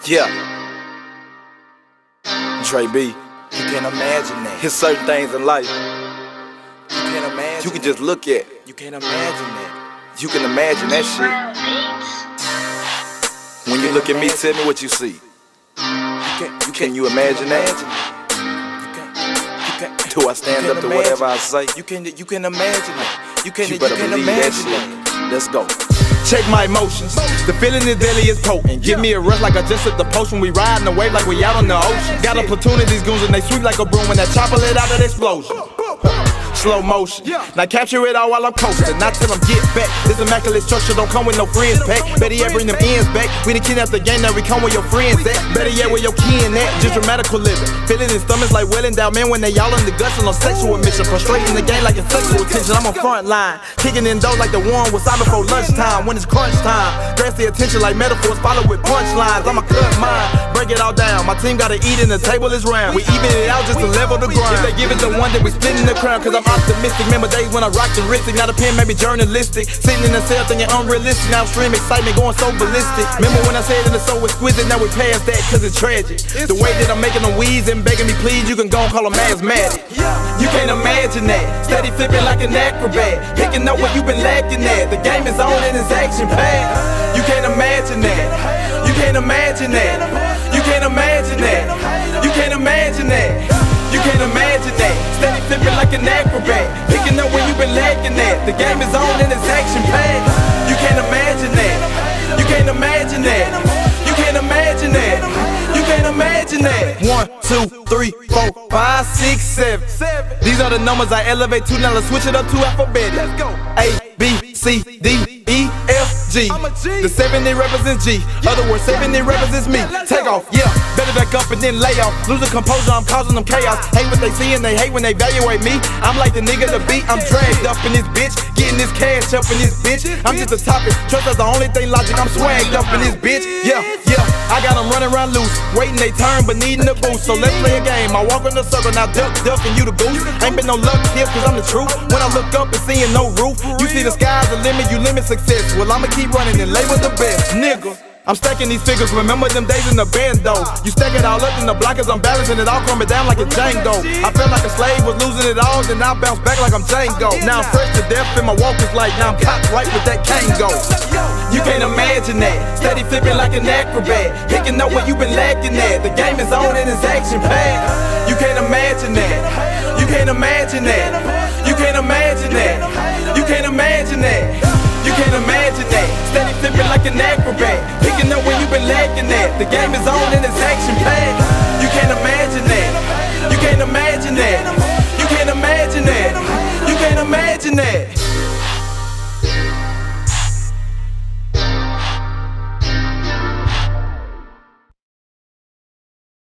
Yeah. Dre-B. You can't imagine that. There's certain things in life you can't imagine. You can just look at. You can't imagine that. You can imagine that shit. When you look at me, tell me what you see. Can you imagine that? Do I stand up to whatever I say? You can imagine it. You better believe that shit. Let's go. Check my emotions. The feeling is deadly, it's potent. Give me a rush like I just hit the potion. We riding the wave like we out on the ocean. Got a platoon of these goons and they sweep like a broom when that chopper let out that explosion. Slow motion. Now capture it all while I'm coasting. Not till I'm get back. This immaculate structure don't come with no friends pack. Better yet, bring them ends back. We done kidnap the game, now we come with your friends at. Better yet, where your kin at. Just dramatical living. Feeling in stomachs like well endowed men when they all in the guts on no sexual mission. Frustrating the game like it's sexual tension. I'm on front line. Kicking in dough like the one was time before lunchtime. When it's crunch time. Grasp the attention like metaphors followed with punchlines. I'ma cut mine. Break it all down. My team gotta eat and the table is round. We even it out just to level the grind. If they give it the one, then we splitting the crown. Cause I'm optimistic. Remember days when I rocked the wristic. Now the pen may be journalistic. Sitting in the cell thinking unrealistic. Now stream excitement going so ballistic. Remember when I said it is so exquisite. Now we past that cause it's tragic. The way that I'm making them wheeze and begging me please. You can go and call them asthmatic. You can't imagine that. Steady flipping like an acrobat. Picking up what you been lacking at. The game is on and it's action packed. You can't imagine that. You can't imagine that. You can't imagine that. You can't imagine that. You can't imagine that. Steady flipping like an acrobat. Picking up where you been lacking at. The game is on and it's action packed. You can't imagine that. You can't imagine that. You can't imagine that. You can't imagine that. 1, 2, 3, 4, 5, 6, 7. These are the numbers I elevate to. Now let's switch it up to alphabet. Let's go. A, B, C, D, E, F, G. The 7 it represents G. Other words, 7 it represents me. Take off, yeah. Better back up and then lay off. Losing composure, I'm causing them chaos. Hate what they see and they hate when they evaluate me. I'm like the nigga to beat. I'm dragged up in this bitch. Getting this cash up in this bitch. I'm just a topic. Trust is the only thing logic. I'm swagged up in this bitch. Yeah, yeah. I got them running around loose. Waiting they turn but needing a boost. So let's play a game. I walk in the circle, now duck, and you the goose. Ain't been no luck here cause I'm the truth. When I look up and seeing no roof, you see the sky's the limit, you limit success. Well, I'ma keep running and label the best, nigga. I'm stacking these figures, remember them days in the band though. You stack it all up in the block as I'm balancing it all, coming down like a Django. I felt like a slave, was losing it all, then I bounce back like I'm Django. Now I'm fresh to death and my walk is like, now I'm cocked right with that cane go. You can't imagine that, steady flipping like an acrobat. Picking up where you been lacking at, the game is on and it's action packed. You can't imagine that, you can't imagine that. You can't imagine that, you can't imagine that. You can't imagine that, steady flipping like an acrobat. Picking up where you been lacking at, the game is on and it's action packed. You can't imagine that, you can't imagine that. You can't imagine that, you can't imagine that.